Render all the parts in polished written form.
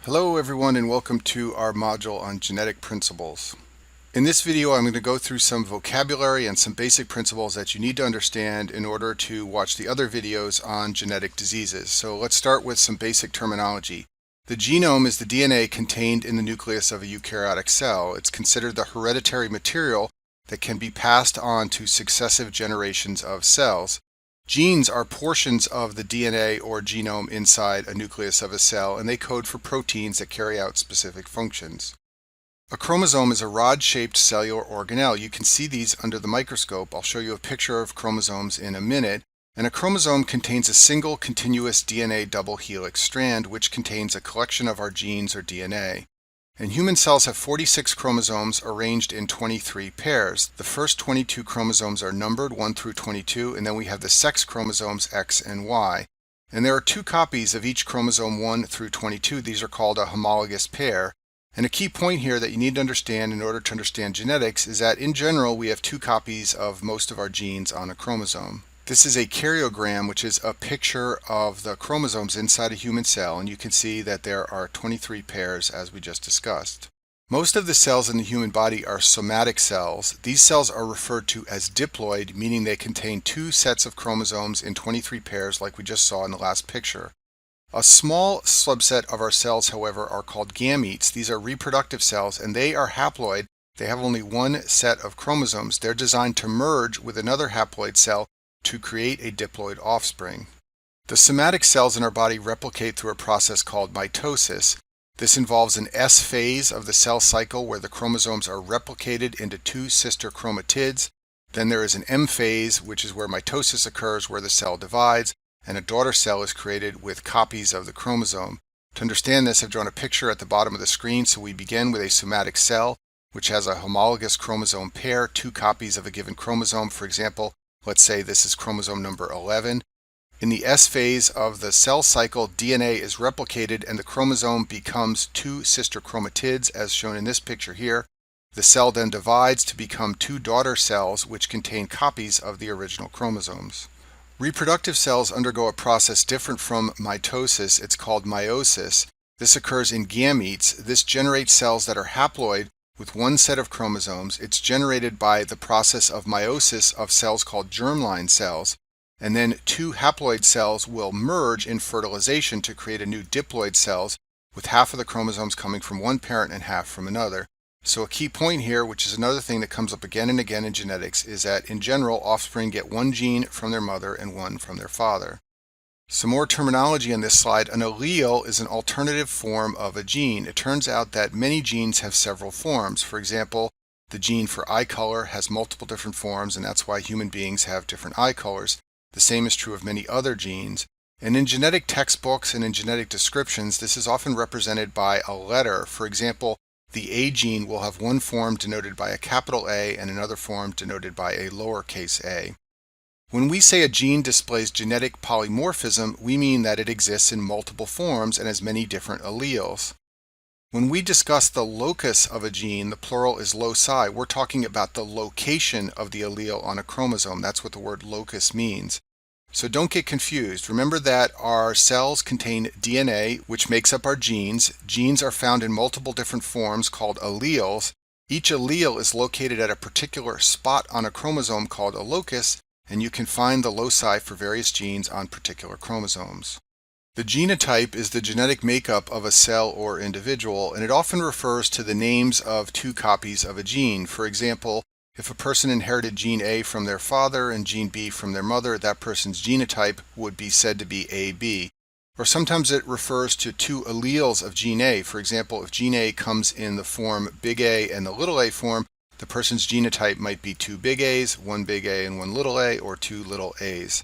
Hello everyone and welcome to our module on genetic principles. In this video I'm going to go through some vocabulary and some basic principles that you need to understand in order to watch the other videos on genetic diseases. So let's start with some basic terminology. The genome is the DNA contained in the nucleus of a eukaryotic cell. It's considered the hereditary material that can be passed on to successive generations of cells. Genes are portions of the DNA or genome inside a nucleus of a cell, and they code for proteins that carry out specific functions. A chromosome is a rod-shaped cellular organelle. You can see these under the microscope. I'll show you a picture of chromosomes in a minute. And a chromosome contains a single continuous DNA double helix strand, which contains a collection of our genes or DNA. And human cells have 46 chromosomes arranged in 23 pairs. The first 22 chromosomes are numbered 1 through 22, and then we have the sex chromosomes X and Y. And there are two copies of each chromosome 1 through 22. These are called a homologous pair. And a key point here that you need to understand in order to understand genetics is that in general we have two copies of most of our genes on a chromosome. This is a karyogram, which is a picture of the chromosomes inside a human cell, and you can see that there are 23 pairs as we just discussed. Most of the cells in the human body are somatic cells. These cells are referred to as diploid, meaning they contain two sets of chromosomes in 23 pairs like we just saw in the last picture. A small subset of our cells, however, are called gametes. These are reproductive cells, and they are haploid. They have only one set of chromosomes. They're designed to merge with another haploid cell to create a diploid offspring. The somatic cells in our body replicate through a process called mitosis. This involves an S phase of the cell cycle where the chromosomes are replicated into two sister chromatids. Then there is an M phase, which is where mitosis occurs, where the cell divides, and a daughter cell is created with copies of the chromosome. To understand this, I've drawn a picture at the bottom of the screen. So we begin with a somatic cell, which has a homologous chromosome pair, two copies of a given chromosome. For example, let's say this is chromosome number 11. In the S phase of the cell cycle, DNA is replicated and the chromosome becomes two sister chromatids, as shown in this picture here. The cell then divides to become two daughter cells, which contain copies of the original chromosomes. Reproductive cells undergo a process different from mitosis. It's called meiosis. This occurs in gametes. This generates cells that are haploid with one set of chromosomes. It's generated by the process of meiosis of cells called germline cells. And then two haploid cells will merge in fertilization to create a new diploid cells with half of the chromosomes coming from one parent and half from another. So a key point here, which is another thing that comes up again and again in genetics, is that in general offspring get one gene from their mother and one from their father. Some more terminology on this slide. An allele is an alternative form of a gene. It turns out that many genes have several forms. For example, the gene for eye color has multiple different forms, and that's why human beings have different eye colors. The same is true of many other genes. And in genetic textbooks and in genetic descriptions, this is often represented by a letter. For example, the A gene will have one form denoted by a capital A and another form denoted by a lowercase a. When we say a gene displays genetic polymorphism, we mean that it exists in multiple forms and has many different alleles. When we discuss the locus of a gene, the plural is loci, we're talking about the location of the allele on a chromosome. That's what the word locus means. So don't get confused. Remember that our cells contain DNA, which makes up our genes. Genes are found in multiple different forms called alleles. Each allele is located at a particular spot on a chromosome called a locus, and you can find the loci for various genes on particular chromosomes. The genotype is the genetic makeup of a cell or individual, and it often refers to the names of two copies of a gene. For example, if a person inherited gene A from their father and gene B from their mother, that person's genotype would be said to be AB. Or sometimes it refers to two alleles of gene A. For example, if gene A comes in the form big A and the little a form, the person's genotype might be two big A's, one big A and one little a, or two little a's.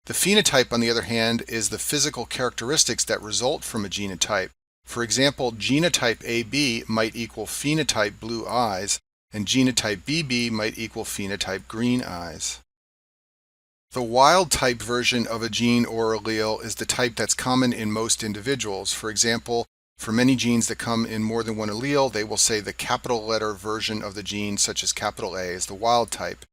The phenotype, on the other hand, is the physical characteristics that result from a genotype. For example, genotype AB might equal phenotype blue eyes, and genotype BB might equal phenotype green eyes. The wild-type version of a gene or allele is the type that's common in most individuals. For example, for many genes that come in more than one allele, they will say the capital letter version of the gene, such as capital A, is the wild type.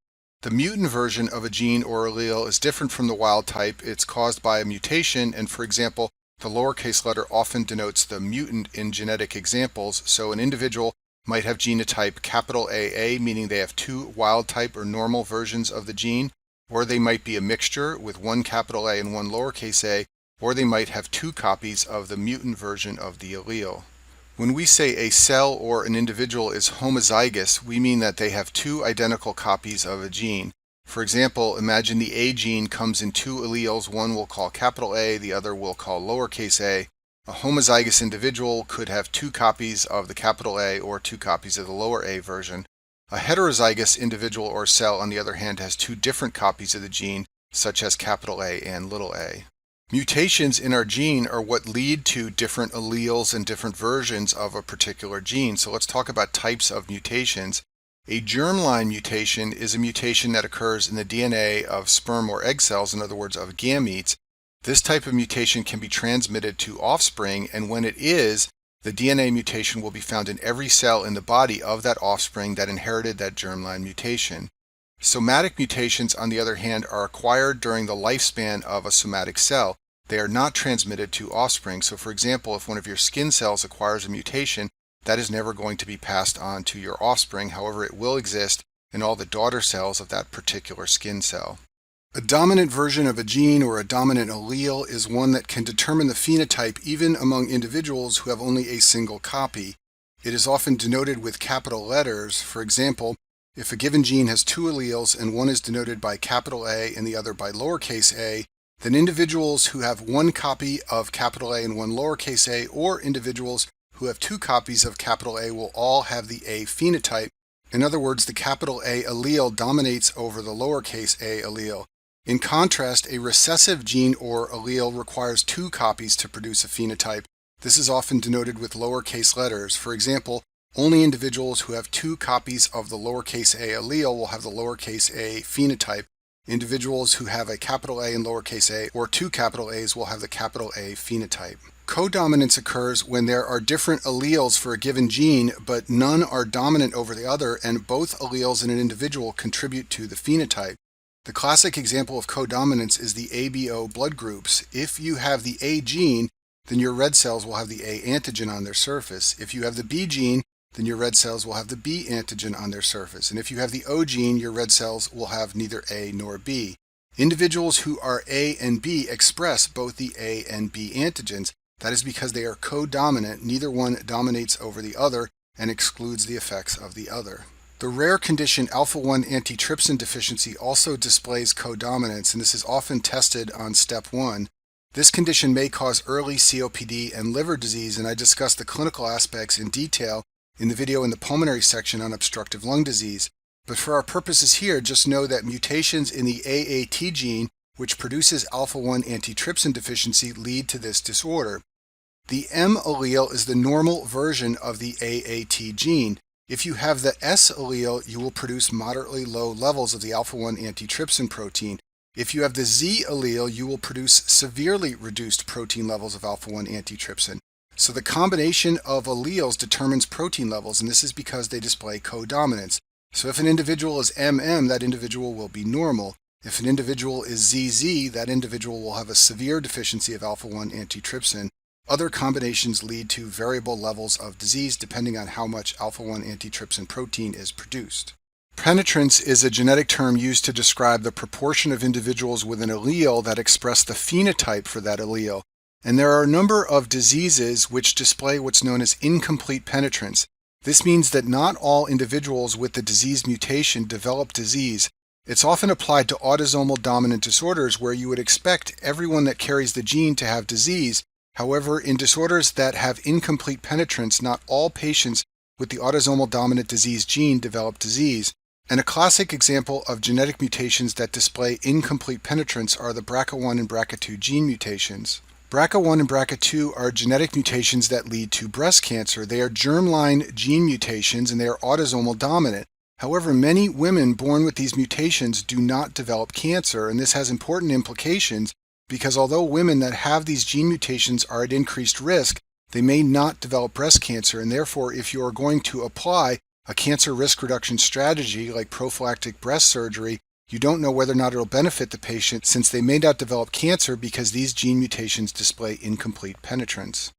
The mutant version of a gene or allele is different from the wild type. It's caused by a mutation, and for example, The lowercase letter often denotes the mutant in genetic examples, so an individual might have genotype capital AA, meaning they have two wild type or normal versions of the gene, or they might be a mixture with one capital A and one lowercase a, or they might have two copies of the mutant version of the allele. When we say a cell or an individual is homozygous, we mean that they have two identical copies of a gene. For example, imagine the A gene comes in two alleles, one we'll call capital A, the other we'll call lowercase a. A homozygous individual could have two copies of the capital A or two copies of the lower a version. A heterozygous individual or cell, on the other hand, has two different copies of the gene, such as capital A and little a. Mutations in our gene are what lead to different alleles and different versions of a particular gene. So let's talk about types of mutations. A germline mutation is a mutation that occurs in the DNA of sperm or egg cells, in other words, of gametes. This type of mutation can be transmitted to offspring, and when it is, the DNA mutation will be found in every cell in the body of that offspring that inherited that germline mutation. Somatic mutations, on the other hand, are acquired during the lifespan of a somatic cell. They are not transmitted to offspring. So for example, if one of your skin cells acquires a mutation, that is never going to be passed on to your offspring. However, it will exist in all the daughter cells of that particular skin cell. A dominant version of a gene or a dominant allele is one that can determine the phenotype even among individuals who have only a single copy. It is often denoted with capital letters. For example, if a given gene has two alleles and one is denoted by capital A and the other by lowercase a, then individuals who have one copy of capital A and one lowercase a, or individuals who have two copies of capital A, will all have the A phenotype. In other words, the capital A allele dominates over the lowercase a allele. In contrast, a recessive gene or allele requires two copies to produce a phenotype. This is often denoted with lowercase letters. For example, only individuals who have two copies of the lowercase a allele will have the lowercase a phenotype. Individuals who have a capital A and lowercase a, or two capital A's, will have the capital A phenotype. Codominance occurs when there are different alleles for a given gene, but none are dominant over the other, and both alleles in an individual contribute to the phenotype. The classic example of codominance is the ABO blood groups. If you have the A gene, then your red cells will have the A antigen on their surface. If you have the B gene, then your red cells will have the B antigen on their surface. And if you have the O gene, your red cells will have neither A nor B. Individuals who are A and B express both the A and B antigens. That is because they are codominant. Neither one dominates over the other and excludes the effects of the other. The rare condition alpha-1 antitrypsin deficiency also displays codominance, and this is often tested on step 1. This condition may cause early COPD and liver disease, and I discussed the clinical aspects in detail in the video in the pulmonary section on obstructive lung disease. But for our purposes here, just know that mutations in the AAT gene, which produces alpha-1 antitrypsin deficiency, lead to this disorder. The M allele is the normal version of the AAT gene. If you have the S allele, you will produce moderately low levels of the alpha-1 antitrypsin protein. If you have the Z allele, you will produce severely reduced protein levels of alpha-1 antitrypsin. So the combination of alleles determines protein levels, and this is because they display codominance. So if an individual is MM, that individual will be normal. If an individual is ZZ, that individual will have a severe deficiency of alpha-1 antitrypsin. Other combinations lead to variable levels of disease depending on how much alpha-1 antitrypsin protein is produced. Penetrance is a genetic term used to describe the proportion of individuals with an allele that express the phenotype for that allele. And there are a number of diseases which display what's known as incomplete penetrance. This means that not all individuals with the disease mutation develop disease. It's often applied to autosomal dominant disorders where you would expect everyone that carries the gene to have disease. However, in disorders that have incomplete penetrance, not all patients with the autosomal dominant disease gene develop disease. And a classic example of genetic mutations that display incomplete penetrance are the BRCA1 and BRCA2 gene mutations. BRCA1 and BRCA2 are genetic mutations that lead to breast cancer. They are germline gene mutations and they are autosomal dominant. However, many women born with these mutations do not develop cancer, and this has important implications because although women that have these gene mutations are at increased risk, they may not develop breast cancer, and therefore if you are going to apply a cancer risk reduction strategy like prophylactic breast surgery, You don't know whether or not it'll benefit the patient since they may not develop cancer because these gene mutations display incomplete penetrance.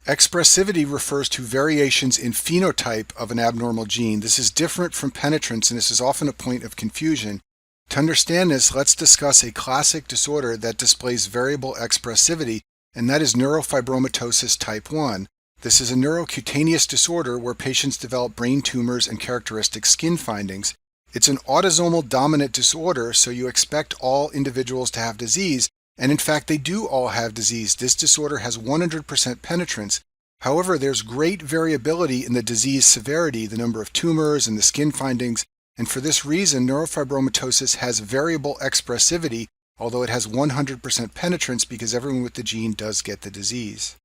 Expressivity refers to variations in phenotype of an abnormal gene. This is different from penetrance, and this is often a point of confusion. To understand this, let's discuss a classic disorder that displays variable expressivity, and that is neurofibromatosis type 1. This is a neurocutaneous disorder where patients develop brain tumors and characteristic skin findings. It's an autosomal dominant disorder, so you expect all individuals to have disease, and in fact they do all have disease. This disorder has 100% penetrance. However, there's great variability in the disease severity, the number of tumors and the skin findings, and for this reason neurofibromatosis has variable expressivity, although it has 100% penetrance because everyone with the gene does get the disease.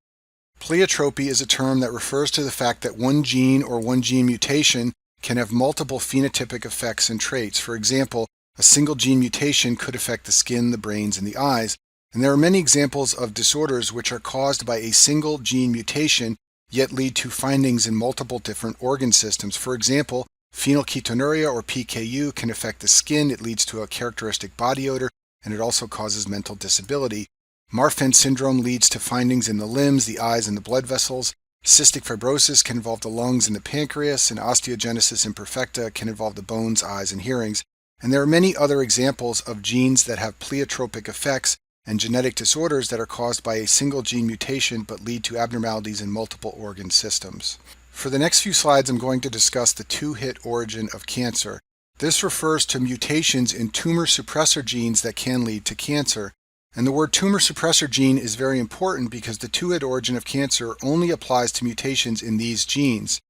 Pleiotropy is a term that refers to the fact that one gene or one gene mutation can have multiple phenotypic effects and traits. For example, a single gene mutation could affect the skin, the brains, and the eyes. And there are many examples of disorders which are caused by a single gene mutation, yet lead to findings in multiple different organ systems. For example, phenylketonuria or PKU can affect the skin. It leads to a characteristic body odor, and it also causes mental disability. Marfan syndrome leads to findings in the limbs, the eyes, and the blood vessels. Cystic fibrosis can involve the lungs and the pancreas, and osteogenesis imperfecta can involve the bones, eyes, and hearings. And there are many other examples of genes that have pleiotropic effects and genetic disorders that are caused by a single gene mutation but lead to abnormalities in multiple organ systems. For the next few slides, I'm going to discuss the two-hit origin of cancer. This refers to mutations in tumor suppressor genes that can lead to cancer. And the word tumor suppressor gene is very important because the two-hit origin of cancer only applies to mutations in these genes.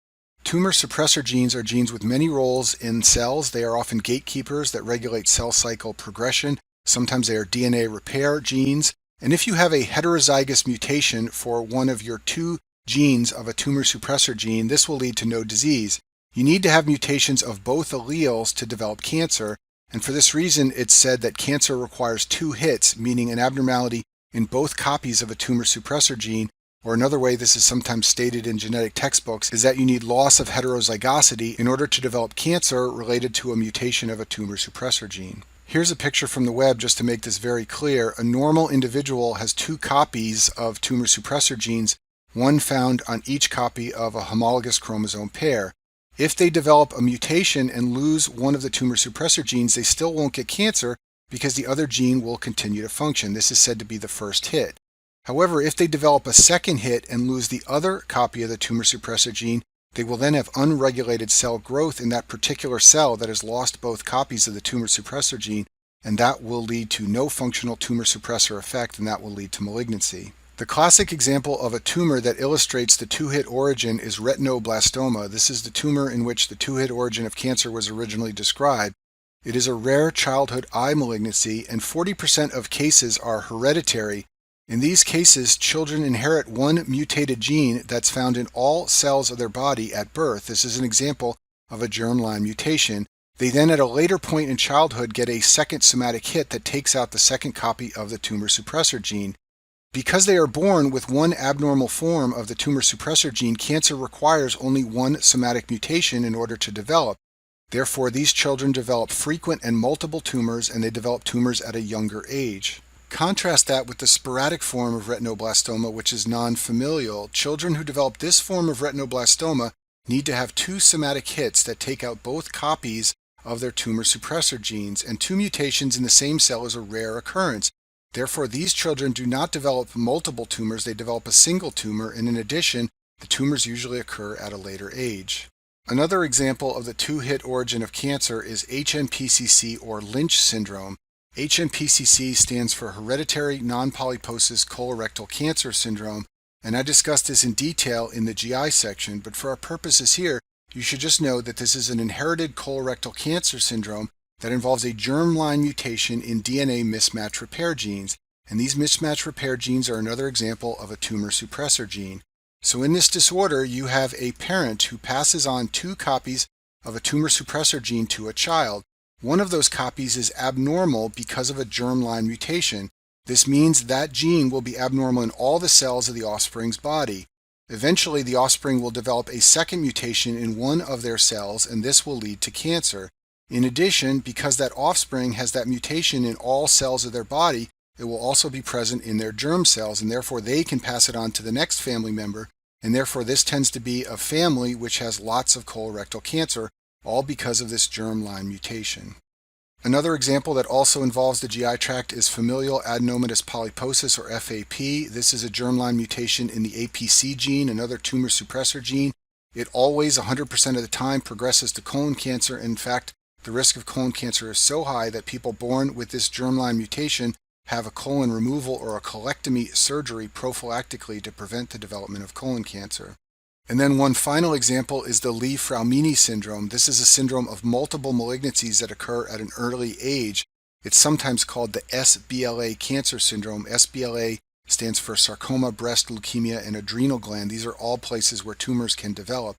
Tumor suppressor genes are genes with many roles in cells. They are often gatekeepers that regulate cell cycle progression. Sometimes they are DNA repair genes. And if you have a heterozygous mutation for one of your two genes of a tumor suppressor gene, this will lead to no disease. You need to have mutations of both alleles to develop cancer. And for this reason, it's said that cancer requires two hits, meaning an abnormality in both copies of a tumor suppressor gene, or another way this is sometimes stated in genetic textbooks is that you need loss of heterozygosity in order to develop cancer related to a mutation of a tumor suppressor gene. Here's a picture from the web just to make this very clear. A normal individual has two copies of tumor suppressor genes, one found on each copy of a homologous chromosome pair. If they develop a mutation and lose one of the tumor suppressor genes, they still won't get cancer because the other gene will continue to function. This is said to be the first hit. However, if they develop a second hit and lose the other copy of the tumor suppressor gene, they will then have unregulated cell growth in that particular cell that has lost both copies of the tumor suppressor gene, and that will lead to no functional tumor suppressor effect, and that will lead to malignancy. The classic example of a tumor that illustrates the two-hit origin is retinoblastoma. This is the tumor in which the two-hit origin of cancer was originally described. It is a rare childhood eye malignancy, and 40% of cases are hereditary. In these cases, children inherit one mutated gene that's found in all cells of their body at birth. This is an example of a germline mutation. They then at a later point in childhood get a second somatic hit that takes out the second copy of the tumor suppressor gene. Because they are born with one abnormal form of the tumor suppressor gene, cancer requires only one somatic mutation in order to develop. Therefore, these children develop frequent and multiple tumors, and they develop tumors at a younger age. Contrast that with the sporadic form of retinoblastoma, which is non-familial. Children who develop this form of retinoblastoma need to have two somatic hits that take out both copies of their tumor suppressor genes, and two mutations in the same cell is a rare occurrence. Therefore, these children do not develop multiple tumors, they develop a single tumor, and in addition, the tumors usually occur at a later age. Another example of the two-hit origin of cancer is HNPCC or Lynch syndrome. HNPCC stands for Hereditary Non-Polyposis Colorectal Cancer Syndrome, and I discussed this in detail in the GI section, but for our purposes here, you should just know that this is an inherited colorectal cancer syndrome that involves a germline mutation in DNA mismatch repair genes, and these mismatch repair genes are another example of a tumor suppressor gene. So in this disorder, you have a parent who passes on two copies of a tumor suppressor gene to a child. One of those copies is abnormal because of a germline mutation. This means that gene will be abnormal in all the cells of the offspring's body. Eventually, the offspring will develop a second mutation in one of their cells, and this will lead to cancer. In addition, because that offspring has that mutation in all cells of their body, it will also be present in their germ cells, and therefore they can pass it on to the next family member, and therefore this tends to be a family which has lots of colorectal cancer, all because of this germline mutation. Another example that also involves the GI tract is familial adenomatous polyposis, or FAP. This is a germline mutation in the APC gene, another tumor suppressor gene. It always, 100% of the time, progresses to colon cancer. In fact, the risk of colon cancer is so high that people born with this germline mutation have a colon removal or a colectomy surgery prophylactically to prevent the development of colon cancer. And then one final example is the Li-Fraumeni syndrome. This is a syndrome of multiple malignancies that occur at an early age. It's sometimes called the SBLA cancer syndrome. SBLA stands for sarcoma, breast, leukemia, and adrenal gland. These are all places where tumors can develop.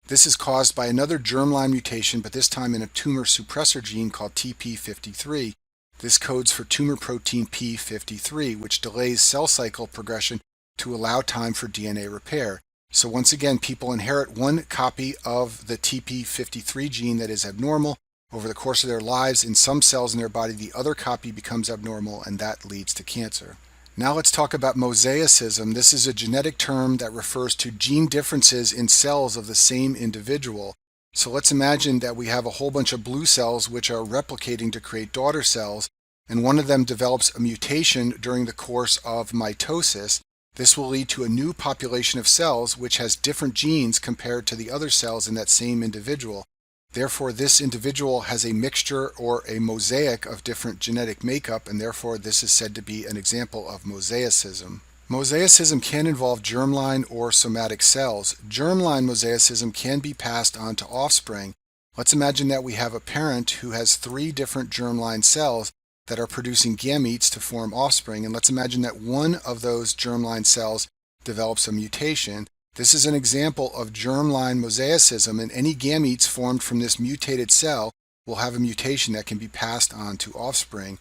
This is caused by another germline mutation, but this time in a tumor suppressor gene called TP53. This codes for tumor protein p53, which delays cell cycle progression to allow time for DNA repair. So once again, people inherit one copy of the TP53 gene that is abnormal. Over the course of their lives, in some cells in their body, the other copy becomes abnormal, and that leads to cancer. Now let's talk about mosaicism. This is a genetic term that refers to gene differences in cells of the same individual. So let's imagine that we have a whole bunch of blue cells which are replicating to create daughter cells, and one of them develops a mutation during the course of mitosis. This will lead to a new population of cells which has different genes compared to the other cells in that same individual. Therefore, this individual has a mixture or a mosaic of different genetic makeup, and therefore this is said to be an example of mosaicism. Mosaicism can involve germline or somatic cells. Germline mosaicism can be passed on to offspring. Let's imagine that we have a parent who has 3 different germline cells that are producing gametes to form offspring, and let's imagine that one of those germline cells develops a mutation. This is an example of germline mosaicism, and any gametes formed from this mutated cell will have a mutation that can be passed on to offspring.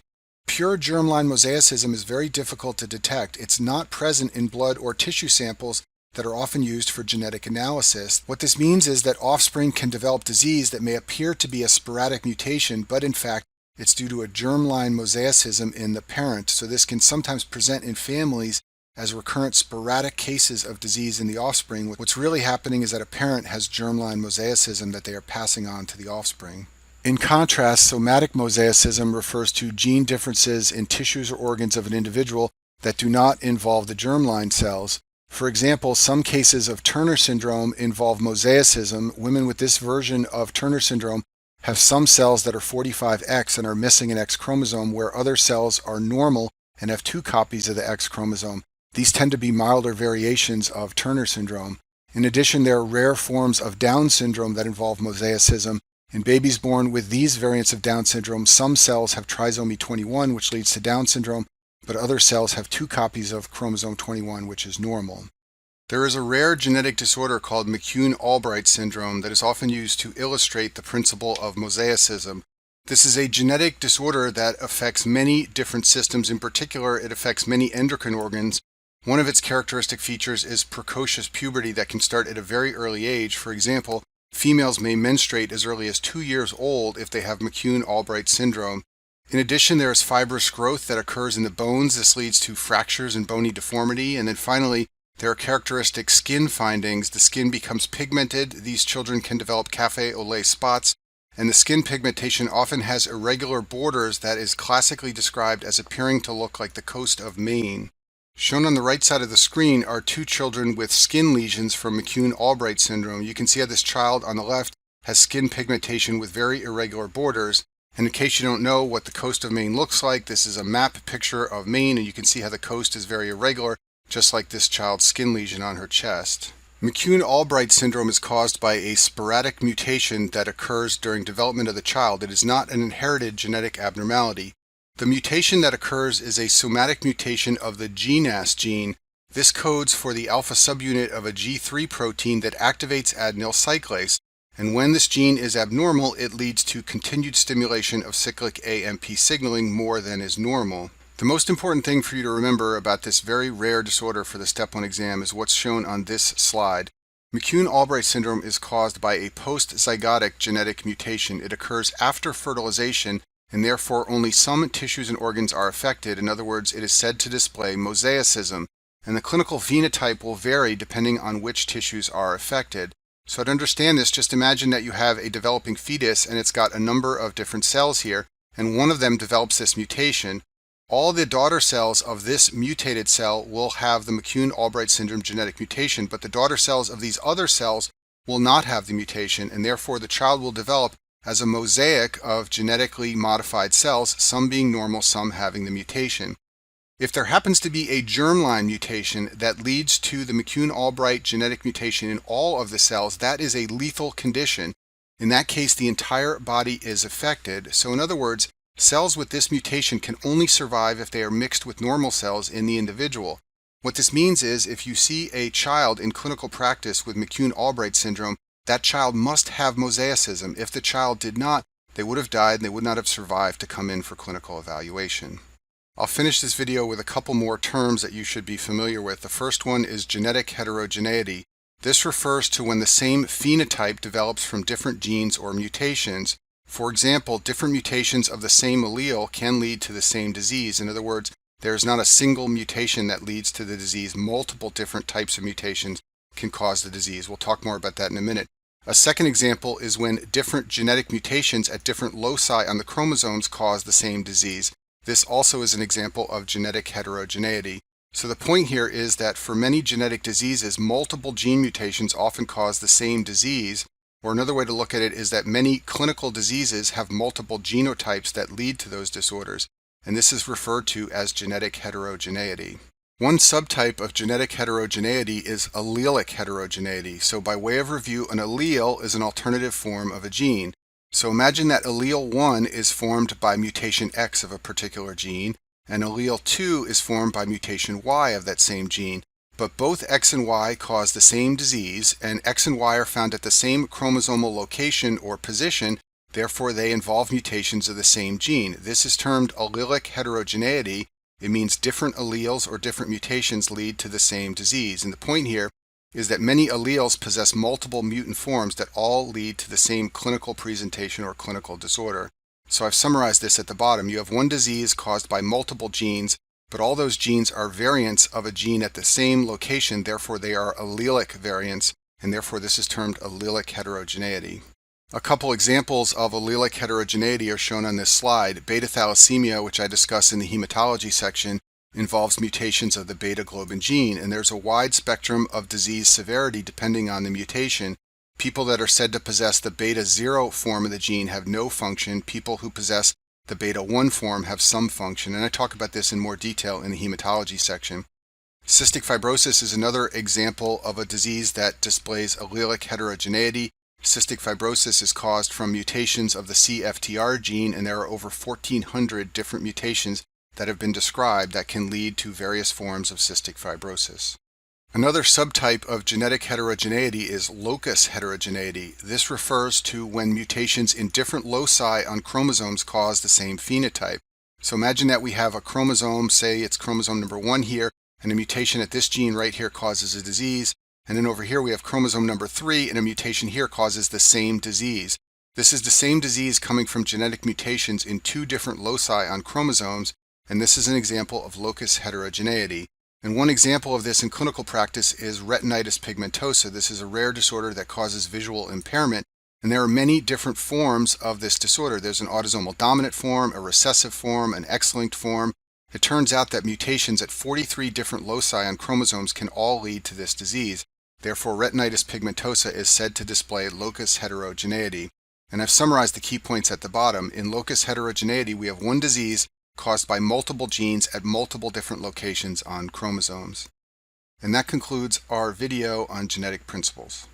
Pure germline mosaicism is very difficult to detect. It's not present in blood or tissue samples that are often used for genetic analysis. What this means is that offspring can develop disease that may appear to be a sporadic mutation, but in fact it's due to a germline mosaicism in the parent. So this can sometimes present in families as recurrent sporadic cases of disease in the offspring. What's really happening is that a parent has germline mosaicism that they are passing on to the offspring. In contrast, somatic mosaicism refers to gene differences in tissues or organs of an individual that do not involve the germline cells. For example, some cases of Turner syndrome involve mosaicism. Women with this version of Turner syndrome have some cells that are 45X and are missing an X chromosome, where other cells are normal and have 2 copies of the X chromosome. These tend to be milder variations of Turner syndrome. In addition, there are rare forms of Down syndrome that involve mosaicism. In babies born with these variants of Down syndrome, some cells have trisomy 21, which leads to Down syndrome, but other cells have 2 copies of chromosome 21, which is normal. There is a rare genetic disorder called McCune-Albright syndrome that is often used to illustrate the principle of mosaicism. This is a genetic disorder that affects many different systems. In particular, it affects many endocrine organs. One of its characteristic features is precocious puberty that can start at a very early age. For example, females may menstruate as early as 2 years old if they have McCune-Albright syndrome. In addition, there is fibrous growth that occurs in the bones. This leads to fractures and bony deformity. And then finally, there are characteristic skin findings. The skin becomes pigmented. These children can develop café au lait spots, and the skin pigmentation often has irregular borders that is classically described as appearing to look like the coast of Maine. Shown on the right side of the screen are 2 children with skin lesions from McCune-Albright syndrome. You can see how this child on the left has skin pigmentation with very irregular borders. And in case you don't know what the coast of Maine looks like, this is a map picture of Maine, and you can see how the coast is very irregular, just like this child's skin lesion on her chest. McCune-Albright syndrome is caused by a sporadic mutation that occurs during development of the child. It is not an inherited genetic abnormality. The mutation that occurs is a somatic mutation of the GNAS gene. This codes for the alpha subunit of a G3 protein that activates adenyl cyclase, and when this gene is abnormal, it leads to continued stimulation of cyclic AMP signaling more than is normal. The most important thing for you to remember about this very rare disorder for the Step 1 exam is what's shown on this slide. McCune-Albright syndrome is caused by a post-zygotic genetic mutation. It occurs after fertilization, and therefore only some tissues and organs are affected. In other words, it is said to display mosaicism, and the clinical phenotype will vary depending on which tissues are affected. So to understand this, just imagine that you have a developing fetus and it's got a number of different cells here, and one of them develops this mutation. All the daughter cells of this mutated cell will have the McCune-Albright syndrome genetic mutation, but the daughter cells of these other cells will not have the mutation, and therefore the child will develop as a mosaic of genetically modified cells, some being normal, some having the mutation. If there happens to be a germline mutation that leads to the McCune-Albright genetic mutation in all of the cells, that is a lethal condition. In that case, the entire body is affected. So in other words, cells with this mutation can only survive if they are mixed with normal cells in the individual. What this means is if you see a child in clinical practice with McCune-Albright syndrome, that child must have mosaicism. If the child did not, they would have died and they would not have survived to come in for clinical evaluation. I'll finish this video with a couple more terms that you should be familiar with. The first one is genetic heterogeneity. This refers to when the same phenotype develops from different genes or mutations. For example, different mutations of the same allele can lead to the same disease. In other words, there is not a single mutation that leads to the disease. Multiple different types of mutations can cause the disease. We'll talk more about that in a minute. A second example is when different genetic mutations at different loci on the chromosomes cause the same disease. This also is an example of genetic heterogeneity. So the point here is that for many genetic diseases, multiple gene mutations often cause the same disease. Or another way to look at it is that many clinical diseases have multiple genotypes that lead to those disorders, and this is referred to as genetic heterogeneity. One subtype of genetic heterogeneity is allelic heterogeneity. So by way of review, an allele is an alternative form of a gene. So imagine that allele 1 is formed by mutation X of a particular gene, and allele 2 is formed by mutation Y of that same gene. But both X and Y cause the same disease, and X and Y are found at the same chromosomal location or position, therefore they involve mutations of the same gene. This is termed allelic heterogeneity. It means different alleles or different mutations lead to the same disease. And the point here is that many alleles possess multiple mutant forms that all lead to the same clinical presentation or clinical disorder. So I've summarized this at the bottom. You have one disease caused by multiple genes, but all those genes are variants of a gene at the same location, therefore they are allelic variants, and therefore this is termed allelic heterogeneity. A couple examples of allelic heterogeneity are shown on this slide. Beta thalassemia, which I discuss in the hematology section, involves mutations of the beta globin gene, and there's a wide spectrum of disease severity depending on the mutation. People that are said to possess the beta 0 form of the gene have no function. People who possess the beta 1 form have some function, and I talk about this in more detail in the hematology section. Cystic fibrosis is another example of a disease that displays allelic heterogeneity. Cystic fibrosis is caused from mutations of the CFTR gene, and there are over 1,400 different mutations that have been described that can lead to various forms of cystic fibrosis. Another subtype of genetic heterogeneity is locus heterogeneity. This refers to when mutations in different loci on chromosomes cause the same phenotype. So imagine that we have a chromosome, say it's chromosome number 1 here, and a mutation at this gene right here causes a disease, and then over here we have chromosome number 3 and a mutation here causes the same disease. This is the same disease coming from genetic mutations in 2 different loci on chromosomes, and this is an example of locus heterogeneity. And one example of this in clinical practice is retinitis pigmentosa. This is a rare disorder that causes visual impairment, and there are many different forms of this disorder. There's an autosomal dominant form, a recessive form, an X-linked form. It turns out that mutations at 43 different loci on chromosomes can all lead to this disease. Therefore, retinitis pigmentosa is said to display locus heterogeneity. And I've summarized the key points at the bottom. In locus heterogeneity, we have one disease caused by multiple genes at multiple different locations on chromosomes. And that concludes our video on genetic principles.